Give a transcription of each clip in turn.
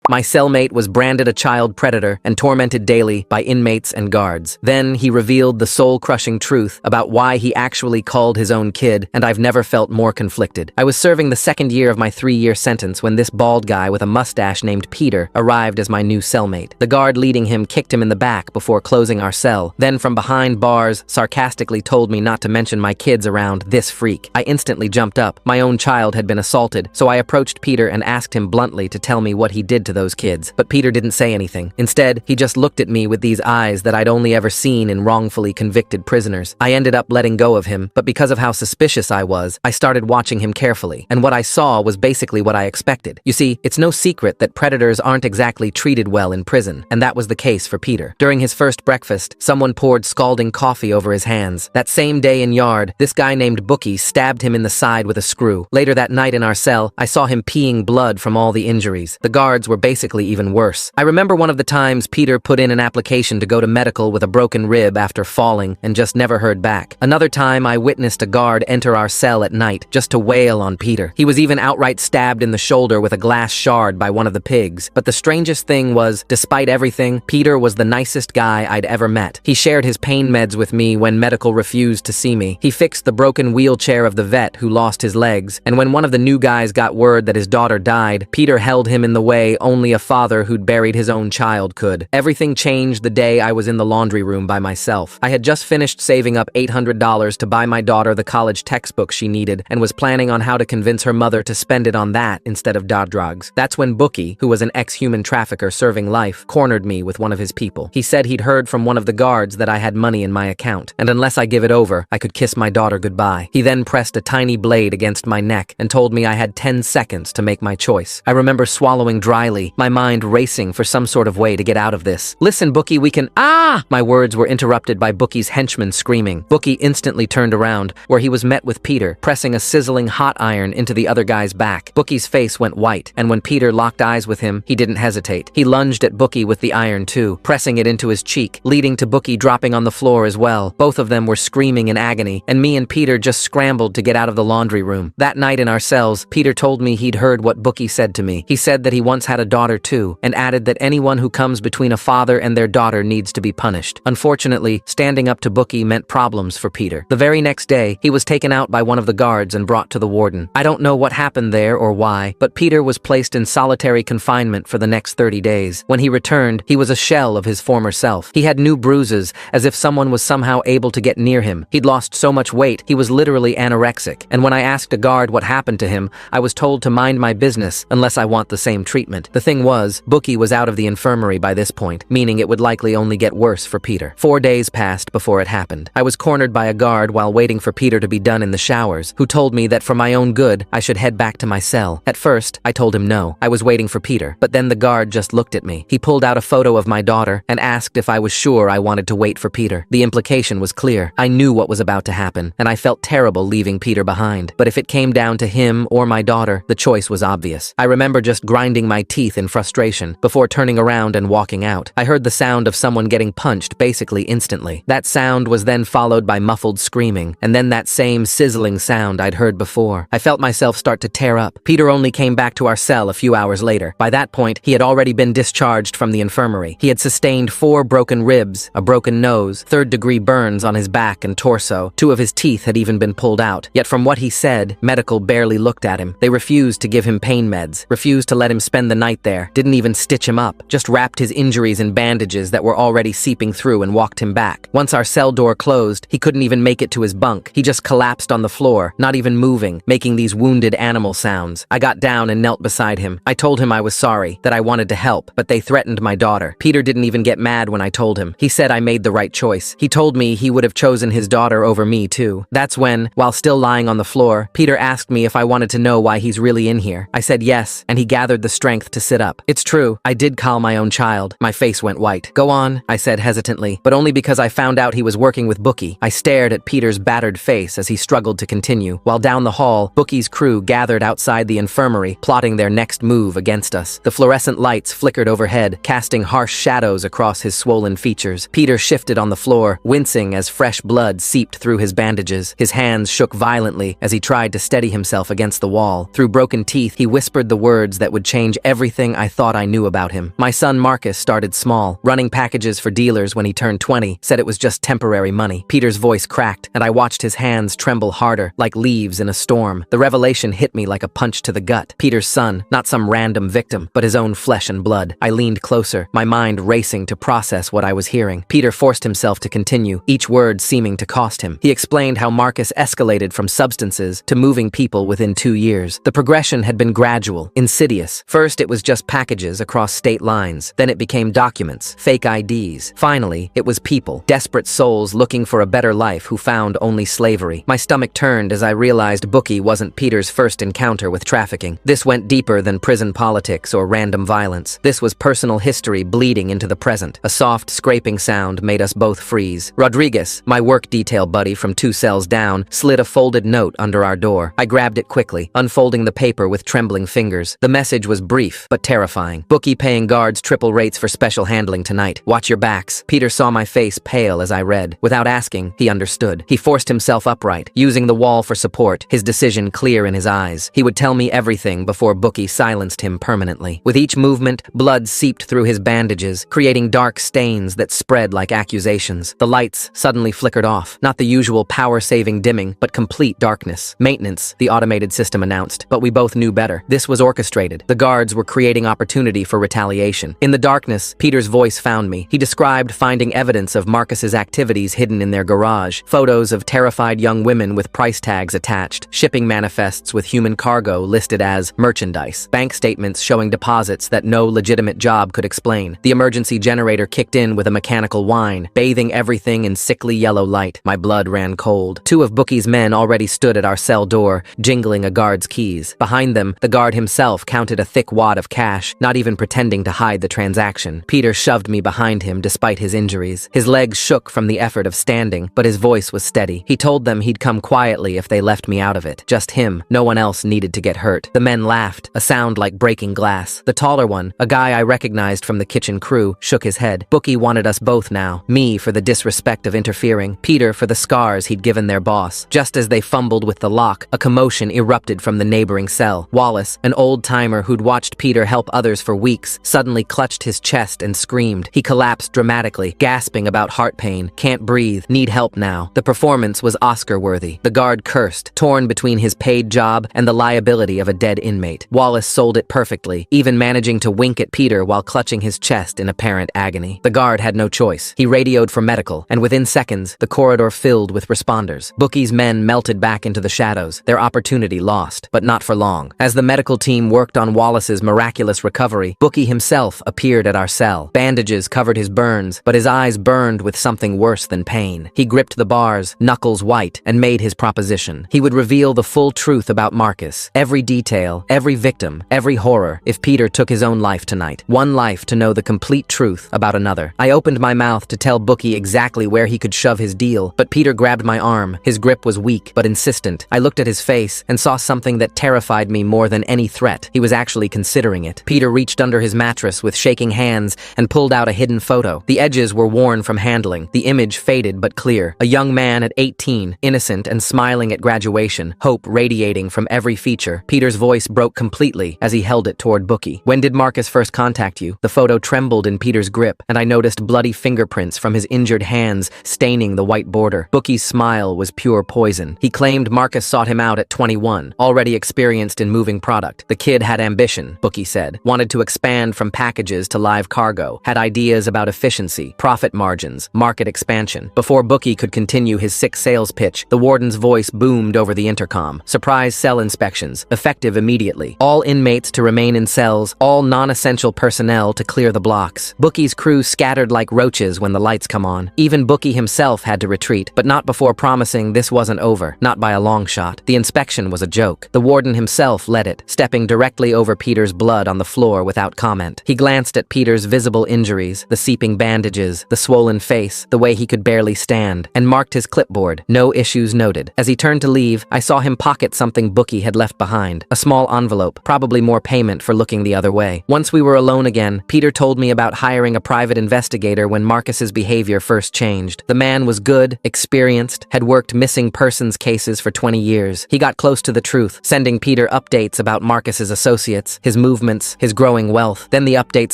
My cellmate was branded a child predator and tormented daily by inmates and guards. Then he revealed the soul-crushing truth about why he actually called his own kid, and I've never felt more conflicted. I was serving the second year of my 3-year sentence when this bald guy with a mustache named Peter arrived as my new cellmate. The guard leading him kicked him in the back before closing our cell, then from behind bars sarcastically told me not to mention my kids around this freak. I instantly jumped up. My own child had been assaulted, so I approached Peter and asked him bluntly to tell me what he did to those kids. But Peter didn't say anything. Instead, he just looked at me with these eyes that I'd only ever seen in wrongfully convicted prisoners. I ended up letting go of him, but because of how suspicious I was, I started watching him carefully. And what I saw was basically what I expected. You see, it's no secret that predators aren't exactly treated well in prison, and that was the case for Peter. During his first breakfast, someone poured scalding coffee over his hands. That same day in yard, this guy named Bookie stabbed him in the side with a screw. Later that night in our cell, I saw him peeing blood from all the injuries. The guards were basically even worse. I remember one of the times Peter put in an application to go to medical with a broken rib after falling and just never heard back. Another time I witnessed a guard enter our cell at night just to wail on Peter. He was even outright stabbed in the shoulder with a glass shard by one of the pigs. But the strangest thing was, despite everything, Peter was the nicest guy I'd ever met. He shared his pain meds with me when medical refused to see me. He fixed the broken wheelchair of the vet who lost his legs. And when one of the new guys got word that his daughter died, Peter held him in the way only a father who'd buried his own child could. Everything changed the day I was in the laundry room by myself. I had just finished saving up $800 to buy my daughter the college textbook she needed and was planning on how to convince her mother to spend it on that instead of drugs. That's when Bookie, who was an ex-human trafficker serving life, cornered me with one of his people. He said he'd heard from one of the guards that I had money in my account, and unless I give it over, I could kiss my daughter goodbye. He then pressed a tiny blade against my neck and told me I had 10 seconds to make my choice. I remember swallowing dryly, my mind racing for some sort of way to get out of this. "Listen, Bookie, we can—" "Ah!" My words were interrupted by Bookie's henchman screaming. Bookie instantly turned around, where he was met with Peter, pressing a sizzling hot iron into the other guy's back. Bookie's face went white, and when Peter locked eyes with him, he didn't hesitate. He lunged at Bookie with the iron too, pressing it into his cheek, leading to Bookie dropping on the floor as well. Both of them were screaming in agony, and me and Peter just scrambled to get out of the laundry room. That night in our cells, Peter told me he'd heard what Bookie said to me. He said that he once had a daughter too, and added that anyone who comes between a father and their daughter needs to be punished. Unfortunately, standing up to Bookie meant problems for Peter. The very next day, he was taken out by one of the guards and brought to the warden. I don't know what happened there or why, but Peter was placed in solitary confinement for the next 30 days. When he returned, he was a shell of his former self. He had new bruises, as if someone was somehow able to get near him. He'd lost so much weight, he was literally anorexic. And when I asked a guard what happened to him, I was told to mind my business unless I want the same treatment. The thing was, Bookie was out of the infirmary by this point, meaning it would likely only get worse for Peter. 4 days passed before it happened. I was cornered by a guard while waiting for Peter to be done in the showers, who told me that for my own good, I should head back to my cell. At first, I told him no. I was waiting for Peter, but then the guard just looked at me. He pulled out a photo of my daughter and asked if I was sure I wanted to wait for Peter. The implication was clear. I knew what was about to happen, and I felt terrible leaving Peter behind. But if it came down to him or my daughter, the choice was obvious. I remember just grinding my teeth in frustration before turning around and walking out. I heard the sound of someone getting punched basically instantly. That sound was then followed by muffled screaming, and then that same sizzling sound I'd heard before. I felt myself start to tear up. Peter only came back to our cell a few hours later. By that point, he had already been discharged from the infirmary. He had sustained 4 broken ribs, a broken nose, 3rd-degree burns on his back and torso. 2 of his teeth had even been pulled out. Yet from what he said, medical barely looked at him. They refused to give him pain meds, refused to let him spend the night there, didn't even stitch him up, just wrapped his injuries in bandages that were already seeping through and walked him back. Once our cell door closed, he couldn't even make it to his bunk. He just collapsed on the floor, not even moving, making these wounded animal sounds. I got down and knelt beside him. I told him I was sorry, that I wanted to help, but they threatened my daughter. Peter didn't even get mad when I told him. He said I made the right choice. He told me he would have chosen his daughter over me too. That's when, while still lying on the floor, Peter asked me if I wanted to know why he's really in here. I said yes, and he gathered the strength to sit up. It's true, I did call my own child. My face went white. Go on, I said hesitantly, but only because I found out he was working with Bookie. I stared at Peter's battered face as he struggled to continue, while down the hall, Bookie's crew gathered outside the infirmary, plotting their next move against us. The fluorescent lights flickered overhead, casting harsh shadows across his swollen features. Peter shifted on the floor, wincing as fresh blood seeped through his bandages. His hands shook violently as he tried to steady himself against the wall. Through broken teeth, he whispered the words that would change everything everything I thought I knew about him. My son Marcus started small, running packages for dealers when he turned 20, said it was just temporary money. Peter's voice cracked, and I watched his hands tremble harder, like leaves in a storm. The revelation hit me like a punch to the gut. Peter's son, not some random victim, but his own flesh and blood. I leaned closer, my mind racing to process what I was hearing. Peter forced himself to continue, each word seeming to cost him. He explained how Marcus escalated from substances to moving people within 2 years. The progression had been gradual, insidious. First, it was just packages across state lines. Then it became documents, fake IDs. Finally, it was people, desperate souls looking for a better life who found only slavery. My stomach turned as I realized Bookie wasn't Peter's first encounter with trafficking. This went deeper than prison politics or random violence. This was personal history bleeding into the present. A soft, scraping sound made us both freeze. Rodriguez, my work detail buddy from 2 cells down, slid a folded note under our door. I grabbed it quickly, unfolding the paper with trembling fingers. The message was brief, but terrifying. Bookie paying guards triple rates for special handling tonight. Watch your backs. Peter saw my face pale as I read. Without asking, he understood. He forced himself upright, using the wall for support, his decision clear in his eyes. He would tell me everything before Bookie silenced him permanently. With each movement, blood seeped through his bandages, creating dark stains that spread like accusations. The lights suddenly flickered off. Not the usual power-saving dimming, but complete darkness. Maintenance, the automated system announced, but we both knew better. This was orchestrated. The guards were creating opportunity for retaliation. In the darkness, Peter's voice found me. He described finding evidence of Marcus's activities hidden in their garage, photos of terrified young women with price tags attached, shipping manifests with human cargo listed as merchandise, bank statements showing deposits that no legitimate job could explain. The emergency generator kicked in with a mechanical whine, bathing everything in sickly yellow light. My blood ran cold. 2 of Bookie's men already stood at our cell door, jingling a guard's keys. Behind them, the guard himself counted a thick wad of cash, not even pretending to hide the transaction. Peter shoved me behind him despite his injuries. His legs shook from the effort of standing, but his voice was steady. He told them he'd come quietly if they left me out of it. Just him. No one else needed to get hurt. The men laughed, a sound like breaking glass. The taller one, a guy I recognized from the kitchen crew, shook his head. Bookie wanted us both now. Me for the disrespect of interfering, Peter for the scars he'd given their boss. Just as they fumbled with the lock, a commotion erupted from the neighboring cell. Wallace, an old-timer who'd watched Peter help others for weeks, suddenly clutched his chest and screamed. He collapsed dramatically, gasping about heart pain. Can't breathe. Need help now. The performance was Oscar-worthy. The guard cursed, torn between his paid job and the liability of a dead inmate. Wallace sold it perfectly, even managing to wink at Peter while clutching his chest in apparent agony. The guard had no choice. He radioed for medical, and within seconds, the corridor filled with responders. Bookie's men melted back into the shadows, their opportunity lost, but not for long. As the medical team worked on Wallace's miraculous recovery, Bookie himself appeared at our cell. Bandages covered his burns, but his eyes burned with something worse than pain. He gripped the bars, knuckles white, and made his proposition. He would reveal the full truth about Marcus, every detail, every victim, every horror, if Peter took his own life tonight. One life to know the complete truth about another. I opened my mouth to tell Bookie exactly where he could shove his deal, but Peter grabbed my arm. His grip was weak, but insistent. I looked at his face and saw something that terrified me more than any threat. He was actually considering it. Peter reached under his mattress with shaking hands and pulled out a hidden photo. The edges were worn from handling, the image faded but clear. A young man at 18, innocent and smiling at graduation, hope radiating from every feature. Peter's voice broke completely as he held it toward Bookie. When did Marcus first contact you? The photo trembled in Peter's grip, and I noticed bloody fingerprints from his injured hands staining the white border. Bookie's smile was pure poison. He claimed Marcus sought him out at 21, already experienced in moving product. The kid had ambition, Bookie said, wanted to expand from packages to live cargo, had ideas about efficiency, profit margins, market expansion. Before Bookie could continue his sick sales pitch, the warden's voice boomed over the intercom. Surprise cell inspections, effective immediately. All inmates to remain in cells, all non-essential personnel to clear the blocks. Bookie's crew scattered like roaches when the lights come on. Even Bookie himself had to retreat, but not before promising this wasn't over, not by a long shot. The inspection was a joke. The warden himself led it, stepping directly over Peter's blood on the floor without comment. He glanced at Peter's visible injuries, the seeping bandages, the swollen face, the way he could barely stand, and marked his clipboard. No issues noted. As he turned to leave, I saw him pocket something Bookie had left behind. A small envelope, probably more payment for looking the other way. Once we were alone again, Peter told me about hiring a private investigator when Marcus's behavior first changed. The man was good, experienced, had worked missing persons cases for 20 years. He got close to the truth, sending Peter updates about Marcus's associates, his movement improvements, his growing wealth. Then the updates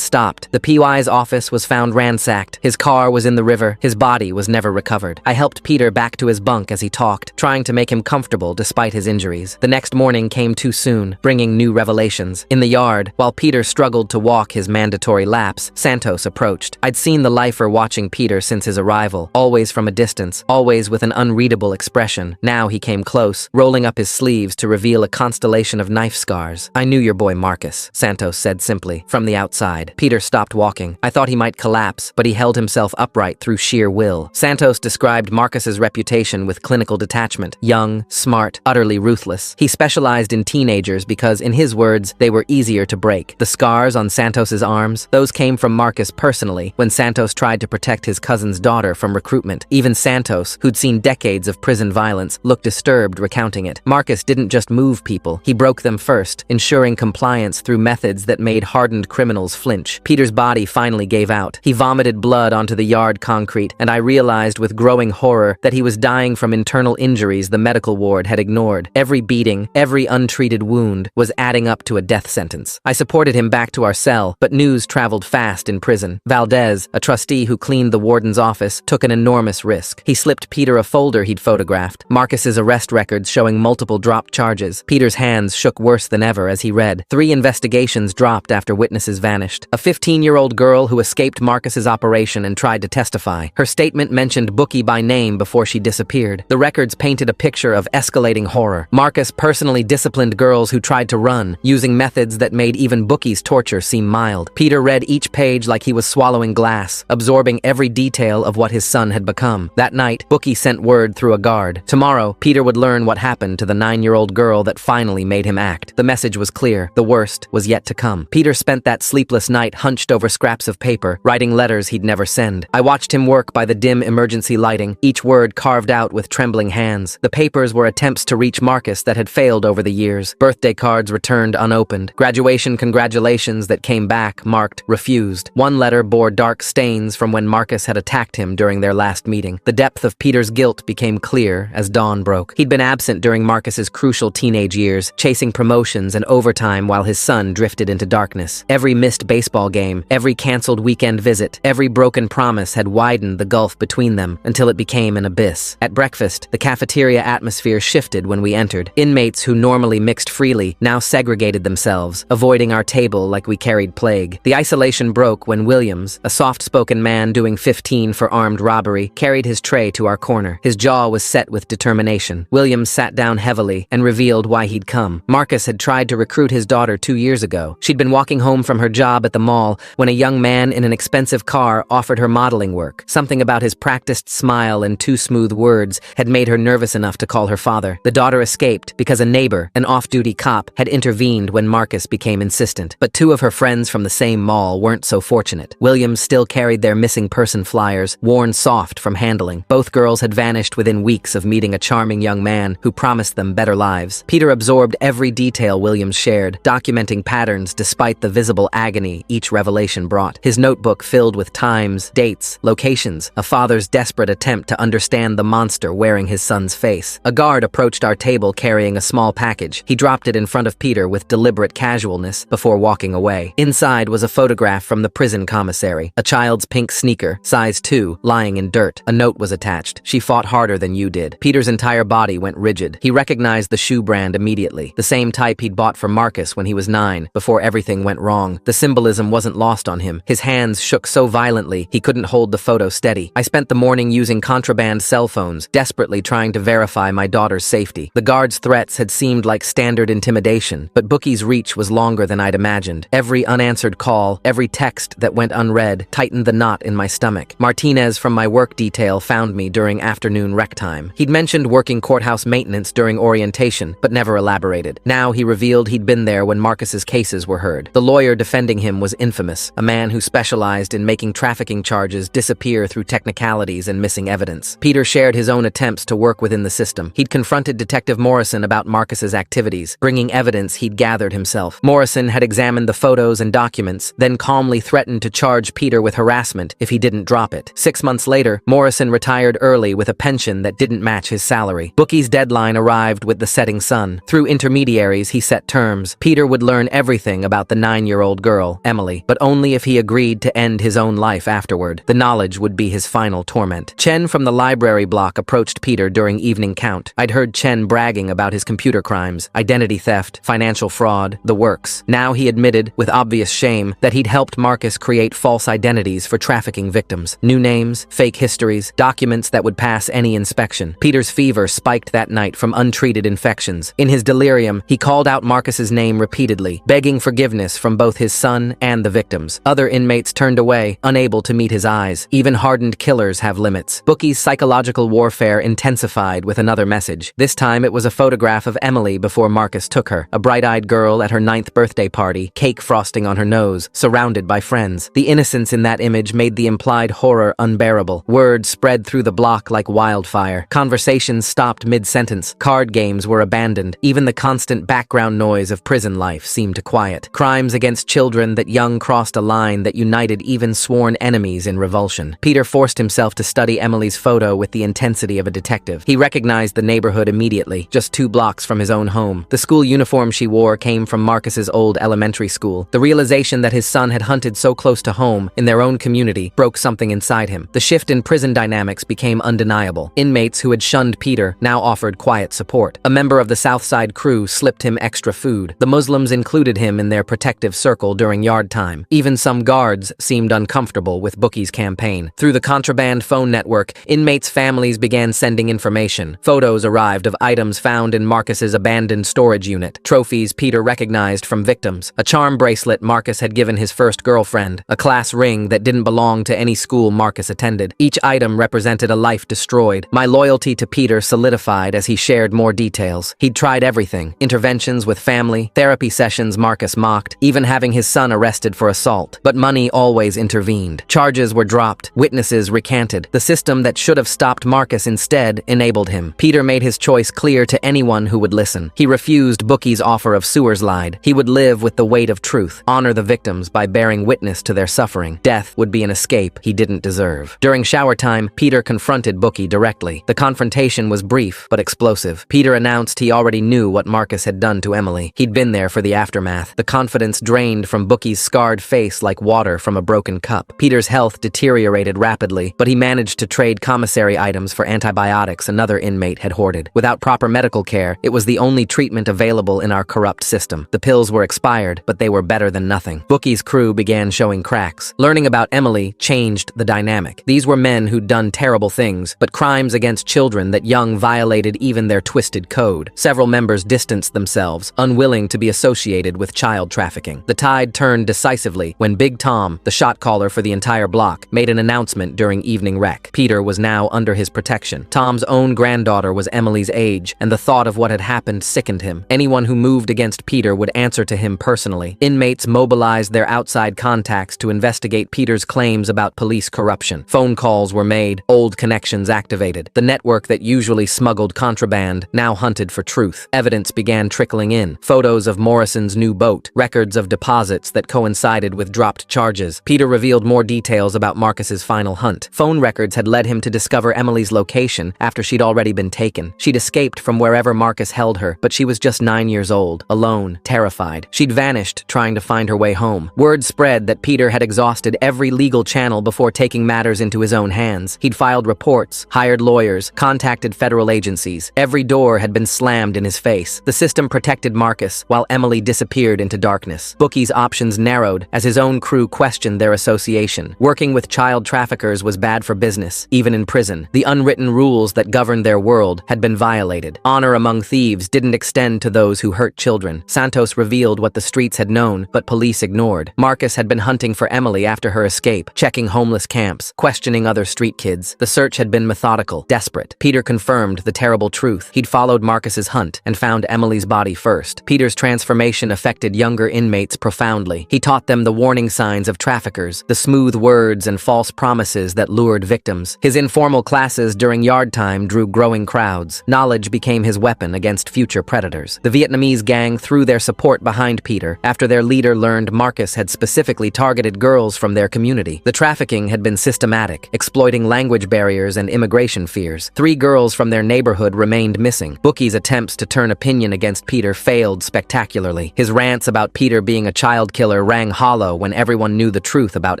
stopped. The PY's office was found ransacked. His car was in the river. His body was never recovered. I helped Peter back to his bunk as he talked, trying to make him comfortable despite his injuries. The next morning came too soon, bringing new revelations. In the yard, while Peter struggled to walk his mandatory laps, Santos approached. I'd seen the lifer watching Peter since his arrival, always from a distance, always with an unreadable expression. Now he came close, rolling up his sleeves to reveal a constellation of knife scars. "I knew your boy Marcus," Santos said simply, from the outside. Peter stopped walking. I thought he might collapse, but he held himself upright through sheer will. Santos described Marcus's reputation with clinical detachment: young, smart, utterly ruthless. He specialized in teenagers because, in his words, they were easier to break. The scars on Santos's arms, those came from Marcus personally, when Santos tried to protect his cousin's daughter from recruitment. Even Santos, who'd seen decades of prison violence, looked disturbed recounting it. Marcus didn't just move people, he broke them first, ensuring compliance through methods that made hardened criminals flinch. Peter's body finally gave out. He vomited blood onto the yard concrete, and I realized with growing horror that he was dying from internal injuries the medical ward had ignored. Every beating, every untreated wound, was adding up to a death sentence. I supported him back to our cell, but news traveled fast in prison. Valdez, a trustee who cleaned the warden's office, took an enormous risk. He slipped Peter a folder he'd photographed, Marcus's arrest records showing multiple dropped charges. Peter's hands shook worse than ever as he read. 3 investigations dropped after witnesses vanished. A 15-year-old girl who escaped Marcus's operation and tried to testify. Her statement mentioned Bookie by name before she disappeared. The records painted a picture of escalating horror. Marcus personally disciplined girls who tried to run, using methods that made even Bookie's torture seem mild. Peter read each page like he was swallowing glass, absorbing every detail of what his son had become. That night, Bookie sent word through a guard. Tomorrow, Peter would learn what happened to the 9-year-old girl that finally made him act. The message was clear. The worst was yet to come. Peter spent that sleepless night hunched over scraps of paper, writing letters he'd never send. I watched him work by the dim emergency lighting, each word carved out with trembling hands. The papers were attempts to reach Marcus that had failed over the years. Birthday cards returned unopened. Graduation congratulations that came back marked refused. One letter bore dark stains from when Marcus had attacked him during their last meeting. The depth of Peter's guilt became clear as dawn broke. He'd been absent during Marcus's crucial teenage years, chasing promotions and overtime while his son drifted into darkness. Every missed baseball game, every canceled weekend visit, every broken promise had widened the gulf between them until it became an abyss. At breakfast, the cafeteria atmosphere shifted when we entered. Inmates who normally mixed freely now segregated themselves, avoiding our table like we carried plague. The isolation broke when Williams, a soft-spoken man doing 15 for armed robbery, carried his tray to our corner. His jaw was set with determination. Williams sat down heavily and revealed why he'd come. Marcus had tried to recruit his daughter 2 years ago. She'd been walking home from her job at the mall when a young man in an expensive car offered her modeling work. Something about his practiced smile and 2 smooth words had made her nervous enough to call her father. The daughter escaped because a neighbor, an off-duty cop, had intervened when Marcus became insistent. But 2 of her friends from the same mall weren't so fortunate. Williams still carried their missing person flyers, worn soft from handling. Both girls had vanished within weeks of meeting a charming young man who promised them better lives. Peter absorbed every detail Williams shared, documenting patterns despite the visible agony each revelation brought. His notebook filled with times, dates, locations, a father's desperate attempt to understand the monster wearing his son's face. A guard approached our table carrying a small package. He dropped it in front of Peter with deliberate casualness before walking away. Inside was a photograph from the prison commissary, a child's pink sneaker, size 2, lying in dirt. A note was attached. "She fought harder than you did." Peter's entire body went rigid. He recognized the shoe brand immediately, the same type he'd bought for Marcus when he was 9, before everything went wrong. The symbolism wasn't lost on him. His hands shook so violently he couldn't hold the photo steady. I spent the morning using contraband cell phones, desperately trying to verify my daughter's safety. The guard's threats had seemed like standard intimidation, but Bookie's reach was longer than I'd imagined. Every unanswered call, every text that went unread, tightened the knot in my stomach. Martinez from my work detail found me during afternoon rec time. He'd mentioned working courthouse maintenance during orientation, but never elaborated. Now he revealed he'd been there when Marcus's cases were heard. The lawyer defending him was infamous, a man who specialized in making trafficking charges disappear through technicalities and missing evidence. Peter shared his own attempts to work within the system. He'd confronted Detective Morrison about Marcus's activities, bringing evidence he'd gathered himself. Morrison had examined the photos and documents, then calmly threatened to charge Peter with harassment if he didn't drop it. 6 months later, Morrison retired early with a pension that didn't match his salary. Bookie's deadline arrived with the setting sun. Through intermediaries, he set terms. Peter would learn everything about the 9-year-old girl, Emily, but only if he agreed to end his own life afterward. The knowledge would be his final torment. Chen from the library block approached Peter during evening count. I'd heard Chen bragging about his computer crimes, identity theft, financial fraud, the works. Now he admitted, with obvious shame, that he'd helped Marcus create false identities for trafficking victims. New names, fake histories, documents that would pass any inspection. Peter's fever spiked that night from untreated infections. In his delirium, he called out Marcus's name repeatedly, begging forgiveness from both his son and the victims. Other inmates turned away, unable to meet his eyes. Even hardened killers have limits. Bookie's psychological warfare intensified with another message. This time it was a photograph of Emily before Marcus took her, a bright-eyed girl at her 9th birthday party, cake frosting on her nose, surrounded by friends. The innocence in that image made the implied horror unbearable. Word spread through the block like wildfire. Conversations stopped mid-sentence. Card games were abandoned. Even the constant background noise of prison life seemed to quiet. Crimes against children that young crossed a line that united even sworn enemies in revulsion. Peter forced himself to study Emily's photo with the intensity of a detective. He recognized the neighborhood immediately, just 2 blocks from his own home. The school uniform she wore came from Marcus's old elementary school. The realization that his son had hunted so close to home, in their own community, broke something inside him. The shift in prison dynamics became undeniable. Inmates who had shunned Peter now offered quiet support. A member of the Southside crew slipped him extra food. The Muslims included him in their protective circle during yard time. Even some guards seemed uncomfortable with Bookie's campaign. Through the contraband phone network, inmates' families began sending information. Photos arrived of items found in Marcus's abandoned storage unit, trophies Peter recognized from victims, a charm bracelet Marcus had given his first girlfriend, a class ring that didn't belong to any school Marcus attended. Each item represented a life destroyed. My loyalty to Peter solidified as he shared more details. He'd tried everything: interventions with family, therapy sessions Marcus mocked, even having his son arrested for assault. But money always intervened. Charges were dropped, witnesses recanted. The system that should have stopped Marcus instead enabled him. Peter made his choice clear to anyone who would listen. He refused Bookie's offer of Sewerslide. He would live with the weight of truth, honor the victims by bearing witness to their suffering. Death would be an escape he didn't deserve. During shower time, Peter confronted Bookie directly. The confrontation was brief but explosive. Peter announced he already knew what Marcus had done to Emily. He'd been there for the aftermath. The confidence drained from Bookie's scarred face like water from a broken cup. Peter's health deteriorated rapidly, but he managed to trade commissary items for antibiotics another inmate had hoarded. Without proper medical care, it was the only treatment available in our corrupt system. The pills were expired, but they were better than nothing. Bookie's crew began showing cracks. Learning about Emily changed the dynamic. These were men who'd done terrible things, but crimes against children that young violated even their twisted code. Several members distanced themselves, unwilling to be associated with child trafficking. The tide turned decisively when Big Tom, the shot caller for the entire block, made an announcement during evening rec. Peter was now under his protection. Tom's own granddaughter was Emily's age, and the thought of what had happened sickened him. Anyone who moved against Peter would answer to him personally. Inmates mobilized their outside contacts to investigate Peter's claims about police corruption. Phone calls were made, old connections activated. The network that usually smuggled contraband now hunted for truth. Evidence began trickling in. Photos of Morrison's new boat, records of deposits that coincided with dropped charges. Peter revealed more details about Marcus's final hunt. Phone records had led him to discover Emily's location after she'd already been taken. She'd escaped from wherever Marcus held her, but she was just 9 years old, alone, terrified. She'd vanished, trying to find her way home. Word spread that Peter had exhausted every legal channel before taking matters into his own hands. He'd filed reports, hired lawyers, contacted federal agencies. Every door had been slammed in his face. The system protected Marcus, while Emily disappeared into darkness. Bookie's options narrowed as his own crew questioned their association. Working with child traffickers was bad for business, even in prison. The unwritten rules that governed their world had been violated. Honor among thieves didn't extend to those who hurt children. Santos revealed what the streets had known, but police ignored. Marcus had been hunting for Emily after her escape, checking homeless camps, questioning other street kids. The search had been methodical, desperate. Peter confirmed the terrible truth. He'd followed Marcus's hunt and found Emily's body first. Peter's transformation affected younger inmates profoundly. He taught them the warning signs of traffickers, the smooth words and false promises that lured victims. His informal classes during yard time drew growing crowds. Knowledge became his weapon against future predators. The Vietnamese gang threw their support behind Peter after their leader learned Marcus had specifically targeted girls from their community. The trafficking had been systematic, exploiting language barriers and immigration fears. 3 girls from their neighborhood remained missing. Bookie's attempts to turn opinion against Peter failed spectacularly. His rants about Peter being a child killer rang hollow when everyone knew the truth about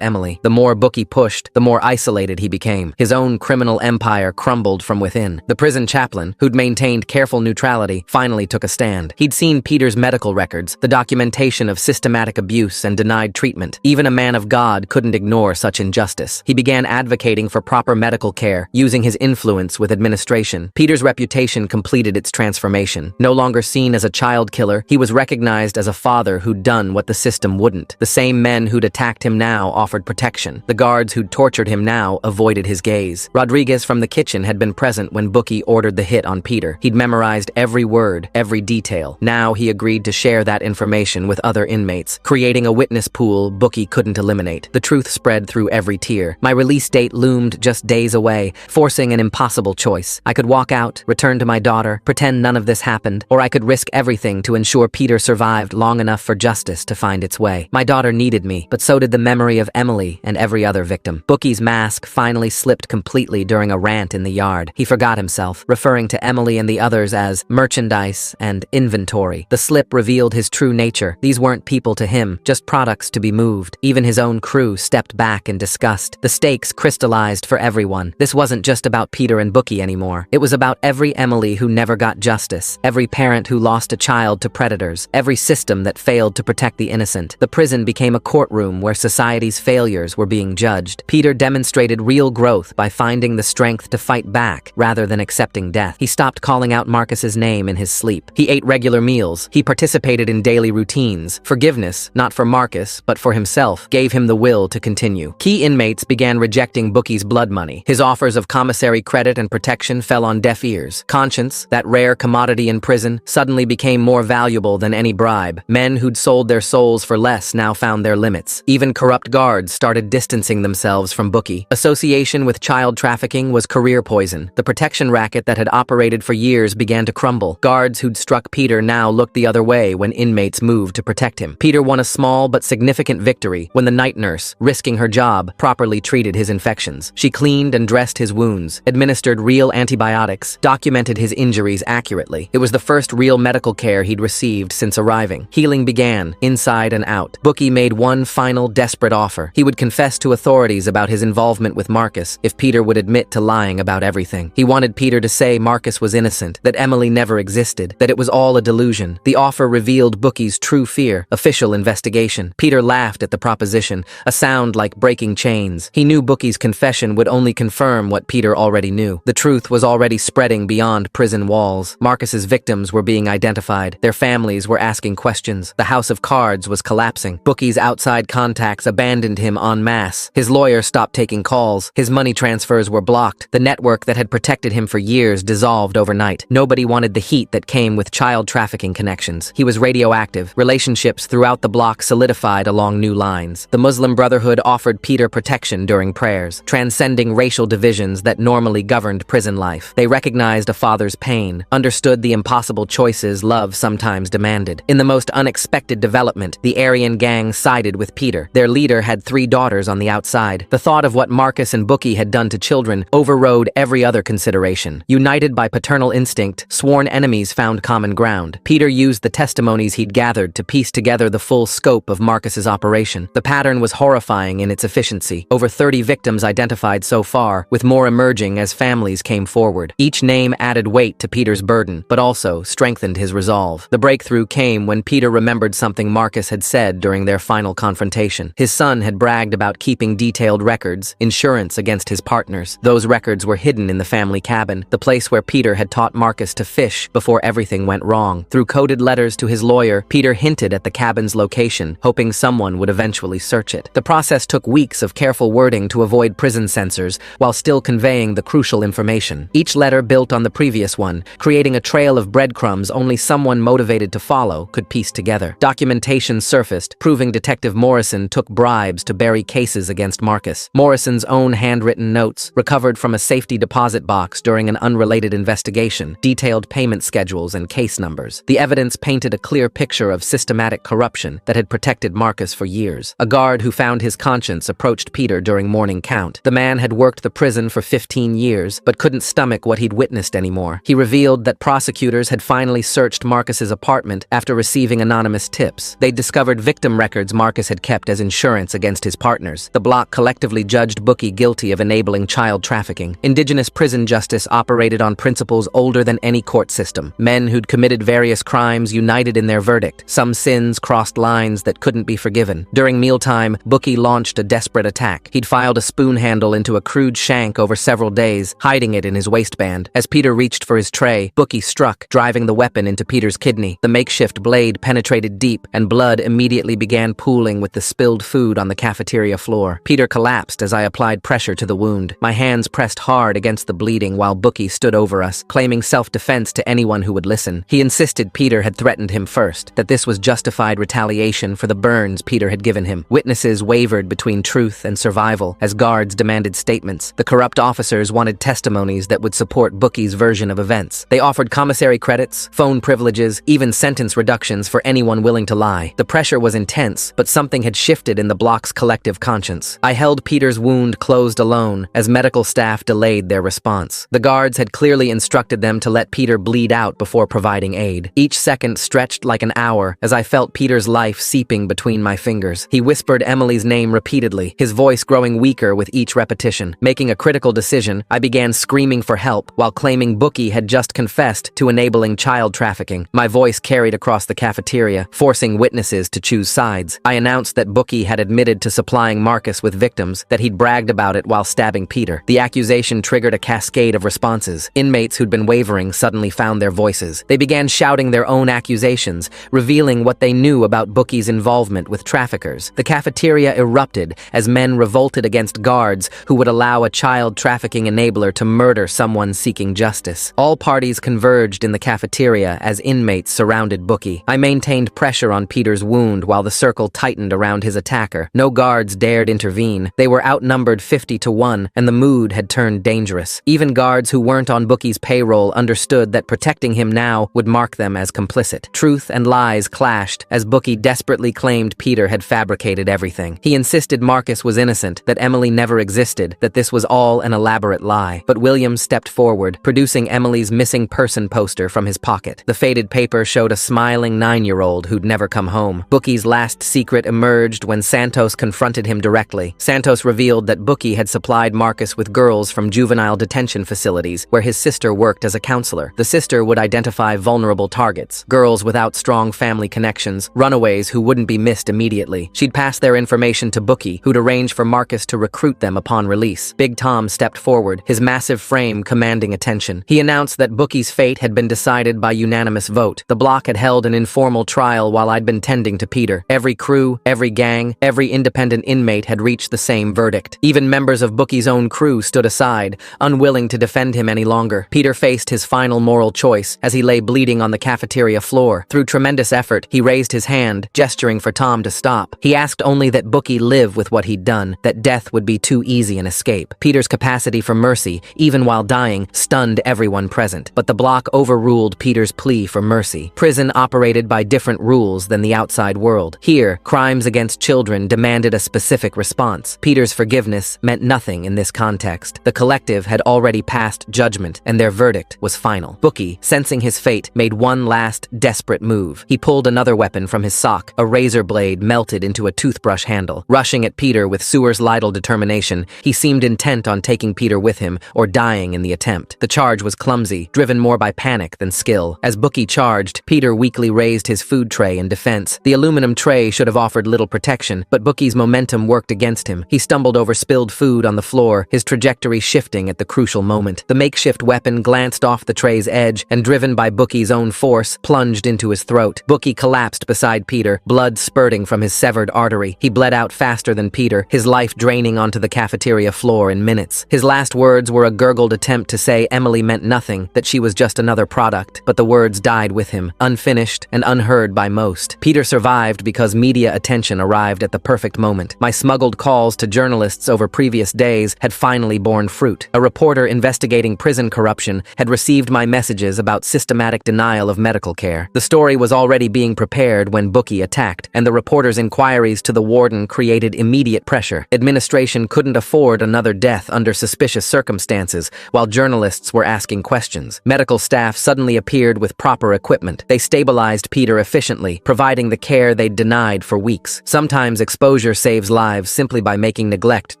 Emily. The more Bookie pushed, the more isolated he became. His own criminal empire crumbled from within. The prison chaplain, who'd maintained careful neutrality, finally took a stand. He'd seen Peter's medical records, the documentation of systematic abuse and denied treatment. Even a man of God couldn't ignore such injustice. He began advocating for proper medical care, using his influence with administration. Peter's reputation completed its transformation. No longer seen as a child killer, he was recognized as a father who'd done what the system wouldn't. The same men who'd attacked him now offered protection. The guards who'd tortured him now avoided his gaze. Rodriguez from the kitchen had been present when Bookie ordered the hit on Peter. He'd memorized every word, every detail. Now he agreed to share that information with other inmates, creating a witness pool Bookie couldn't eliminate. The truth spread through every tear. My release date loomed just days away, forcing an impossible choice. I could walk out, return to my daughter, pretend none of this happened, or I could risk everything to ensure Peter survived long enough for justice to find its way. My daughter needed me, but so did the memory of Emily and every other victim. Bookie's mask finally slipped completely during a rant in the yard. He forgot himself, referring to Emily and the others as merchandise and inventory. The slip revealed his true nature. These weren't people to him, just products to be moved. Even his own crew stepped back in disgust. The stakes crystallized for everyone. This wasn't just about Peter and Bookie anymore. It was about every Emily who never got justice, every parent who lost a child to predators, every system that failed to protect the innocent. The prison became a courtroom where society's failures were being judged. Peter demonstrated real growth by finding the strength to fight back rather than accepting death. He stopped calling out Marcus's name in his sleep. He ate regular meals. He participated in daily routines. Forgiveness, not for Marcus, but for himself, gave him the will to continue. Key inmates began rejecting Bookie's blood money. His offers of commissary credit and protection fell on deaf ears. Conscience, that rare commodity in prison, suddenly became more valuable than any bribe. Men who'd sold their souls for less now found their limits. Even corrupt guards started distancing themselves from Bookie. Association with child trafficking was career poison. The protection racket that had operated for years began to crumble. Guards who'd struck Peter now looked the other way when inmates moved to protect him. Peter won a small but significant victory when the night nurse, risking her job, properly treated his infections. She cleaned and dressed his wounds, administered real antibiotics, documented his injuries accurately. It was the first real medical care he'd received since arriving. Healing began, inside and out. Bookie made one final desperate offer. He would confess to authorities about his involvement with Marcus if Peter would admit to lying about everything. He wanted Peter to say Marcus was innocent, that Emily never existed, that it was all a delusion. The offer revealed Bookie's true fear: official investigation. Peter laughed at the proposition, a sound like breaking chains. He knew Bookie's confession would only confirm what Peter already knew. The truth was already spreading beyond prison walls. Marcus's victims were being identified. Their families were asking questions. The house of cards was collapsing. Bookie's outside contacts abandoned him en masse. His lawyer stopped taking calls. His money transfers were blocked. The network that had protected him for years dissolved overnight. Nobody wanted the heat that came with child trafficking connections. He was radioactive. Relationships throughout the block solidified along new lines. The Muslim Brotherhood offered Peter protection during prayers, transcending racial divisions that normally governed prison life. They recognized a father's pain, understood the impossible choices love sometimes demanded. In the most unexpected development, the Aryan gang sided with Peter. Their leader had 3 daughters on the outside. The thought of what Marcus and Bookie had done to children overrode every other consideration. United by paternal instinct, sworn enemies found common ground. Peter used the testimonies he'd gathered to piece together the full scope of Marcus's operation. The pattern was horrifying in its efficiency. Over 30 victims identified so far, with more emerging as families came forward. Each name added weight to Peter's burden, but also strengthened his resolve. The breakthrough came when Peter remembered something Marcus had said during their final confrontation. His son had bragged about keeping detailed records, insurance against his partners. Those records were hidden in the family cabin, the place where Peter had taught Marcus to fish before everything went wrong. Through coded letters to his lawyer, Peter hinted at the cabin's location, hoping someone would eventually search it. The process took weeks of careful wording to avoid prison censors, while still conveying the crucial information. Each letter built on the previous one, creating a trail of breadcrumbs only someone motivated to follow could piece together. Documentation surfaced, proving Detective Morrison took bribes to bury cases against Marcus. Morrison's own handwritten notes, recovered from a safety deposit box during an unrelated investigation, detailed payment schedules and case numbers. The evidence painted a clear picture of systematic corruption that had protected Marcus for years. A guard who found his conscience approached Peter during morning count. The man had worked the prison for 15 years, but couldn't stomach what he'd witnessed anymore. He revealed that prosecutors had finally searched Marcus's apartment after receiving receiving anonymous tips. They discovered victim records Marcus had kept as insurance against his partners. The block collectively judged Bookie guilty of enabling child trafficking. Indigenous prison justice operated on principles older than any court system. Men who'd committed various crimes united in their verdict. Some sins crossed lines that couldn't be forgiven. During mealtime, Bookie launched a desperate attack. He'd filed a spoon handle into a crude shank over several days, hiding it in his waistband. As Peter reached for his tray, Bookie struck, driving the weapon into Peter's kidney. The makeshift blade penetrated deep, and blood immediately began pooling with the spilled food on the cafeteria floor. Peter collapsed as I applied pressure to the wound. My hands pressed hard against the bleeding while Bookie stood over us, claiming self-defense to anyone who would listen. He insisted Peter had threatened him first, that this was justified retaliation for the burns Peter had given him. Witnesses wavered between truth and survival as guards demanded statements. The corrupt officers wanted testimonies that would support Bookie's version of events. They offered commissary credits, phone privileges, even sentence reductions for anyone willing to lie. The pressure was intense, but something had shifted in the block's collective conscience. I held Peter's wound closed alone as medical staff delayed their response. The guards had clearly instructed them to let Peter bleed out before providing aid. Each second stretched like an hour as I felt Peter's life seeping between my fingers. He whispered Emily's name repeatedly, his voice growing weaker with each repetition. Making a critical decision, I began screaming for help while claiming Bookie had just confessed to enabling child trafficking. My voice carried across the cafeteria, forcing witnesses to choose sides. I announced that Bookie had admitted to supplying Marcus with victims, that he'd bragged about it while stabbing Peter. The accusation triggered a cascade of responses. Inmates who'd been wavering suddenly found their voices. They began shouting their own accusations, revealing what they knew about Bookie's involvement with traffickers. The cafeteria erupted as men revolted against guards who would allow a child trafficking enabler to murder someone seeking justice. All parties converged in the cafeteria as inmates surrounded Bookie. I maintained pressure on Peter's wound while the circle tightened around his attacker. No guards dared intervene. They were outnumbered 50-1, and the mood had turned dangerous. Even guards who weren't on Bookie's payroll understood that protecting him now would mark them as complicit. Truth and lies clashed as Bookie desperately claimed Peter had fabricated everything. He insisted Marcus was innocent, that Emily never existed, that this was all an elaborate lie. But William stepped forward, producing Emily's missing person poster from his pocket. The faded paper showed a smiling 9-year-old who'd never come home. Bookie's last secret emerged when Santos confronted him directly. Santos revealed that Bookie had supplied Marcus with girls from juvenile detention facilities where his sister worked as a counselor. The sister would identify vulnerable targets, girls without strong family connections, runaways who wouldn't be missed immediately. She'd pass their information to Bookie, who'd arrange for Marcus to recruit them upon release. Big Tom stepped forward, his massive frame commanding attention. He announced that Bookie's fate had been decided by unanimous vote. The block had held an informal trial while I'd been tending to Peter. Every crew, every gang, every independent inmate had reached the same verdict. Even members of Bookie's own crew stood aside, unwilling to defend him any longer. Peter faced his final moral choice as he lay bleeding on the cafeteria floor. Through tremendous effort, he raised his hand, gesturing for Tom to stop. He asked only that Bookie live with what he'd done, that death would be too easy an escape. Peter's capacity for mercy, even while dying, stunned everyone present. But the block overruled Peter's plea for mercy. Prison operated by different rules than the outside world. Here, crimes against children demanded a specific response. Peter's forgiveness meant nothing in this context. The collective had already passed judgment, and their verdict was final. Bookie, sensing his fate, made one last desperate move. He pulled another weapon from his sock, a razor blade melted into a toothbrush handle. Rushing at Peter with suicidal determination, he seemed intent on taking Peter with him or dying in the attempt. The charge was clumsy, driven more by panic than skill. As Bookie charged, Peter weakly raised his food tray in defense. The aluminum tray should have offered little protection, but Bookie's momentum worked against him. He stumbled over spilled food on the floor, his trajectory shifting at the crucial moment. The makeshift weapon glanced off the tray's edge and, driven by Bookie's own force, plunged into his throat. Bookie collapsed beside Peter, blood spurting from his severed artery. He bled out faster than Peter, his life draining onto the cafeteria floor in minutes. His last words were a gurgled attempt to say Emily meant nothing, that she was just another product, but the words died with him, unfinished and unheard by most. Peter survived because media attention arrived at the perfect moment. My smuggled calls to journalists over previous days had finally borne fruit. A reporter investigating prison corruption had received my messages about systematic denial of medical care. The story was already being prepared when Bookie attacked, and the reporter's inquiries to the warden created immediate pressure. Administration couldn't afford another death under suspicious circumstances, while journalists were asking questions. Medical staff suddenly appeared with proper equipment. They stabilized euthanized Peter efficiently, providing the care they'd denied for weeks. Sometimes exposure saves lives simply by making neglect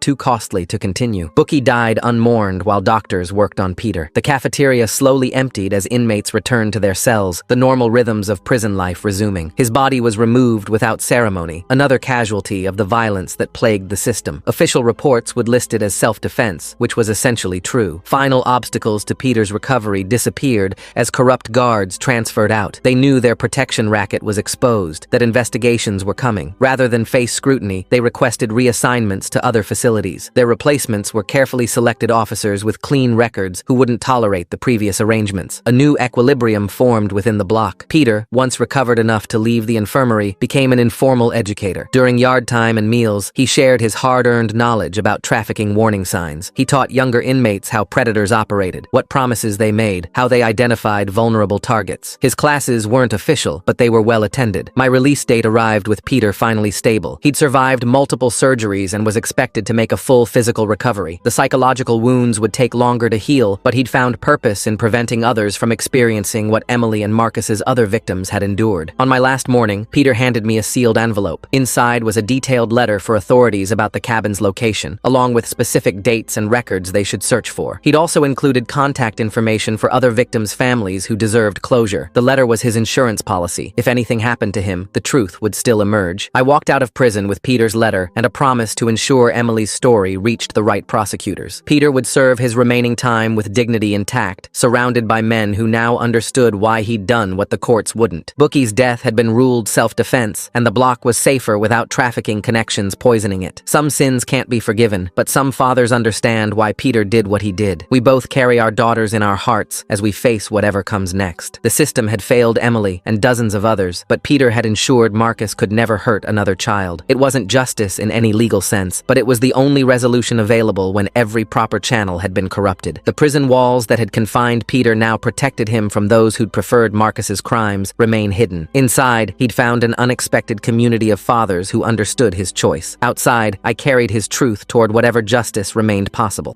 too costly to continue. Bookie died unmourned while doctors worked on Peter. The cafeteria slowly emptied as inmates returned to their cells, the normal rhythms of prison life resuming. His body was removed without ceremony, another casualty of the violence that plagued the system. Official reports would list it as self-defense, which was essentially true. Final obstacles to Peter's recovery disappeared as corrupt guards transferred out. They knew their protection racket was exposed, that investigations were coming. Rather than face scrutiny, they requested reassignments to other facilities. Their replacements were carefully selected officers with clean records who wouldn't tolerate the previous arrangements. A new equilibrium formed within the block. Peter, once recovered enough to leave the infirmary, became an informal educator. During yard time and meals, he shared his hard-earned knowledge about trafficking warning signs. He taught younger inmates how predators operated, what promises they made, how they identified vulnerable targets. His classes weren't official, but they were well attended. My release date arrived with Peter finally stable. He'd survived multiple surgeries and was expected to make a full physical recovery. The psychological wounds would take longer to heal, but he'd found purpose in preventing others from experiencing what Emily and Marcus's other victims had endured. On my last morning, Peter handed me a sealed envelope. Inside was a detailed letter for authorities about the cabin's location, along with specific dates and records they should search for. He'd also included contact information for other victims' families who deserved closure. The letter was his insurance policy. If anything happened to him, the truth would still emerge. I walked out of prison with Peter's letter and a promise to ensure Emily's story reached the right prosecutors. Peter would serve his remaining time with dignity intact, surrounded by men who now understood why he'd done what the courts wouldn't. Bookie's death had been ruled self-defense, and the block was safer without trafficking connections poisoning it. Some sins can't be forgiven, but some fathers understand why Peter did what he did. We both carry our daughters in our hearts as we face whatever comes next. The system had failed Emily and dozens of others, but Peter had ensured Marcus could never hurt another child. It wasn't justice in any legal sense, but it was the only resolution available when every proper channel had been corrupted. The prison walls that had confined Peter now protected him from those who'd preferred Marcus's crimes remain hidden. Inside, he'd found an unexpected community of fathers who understood his choice. Outside, I carried his truth toward whatever justice remained possible.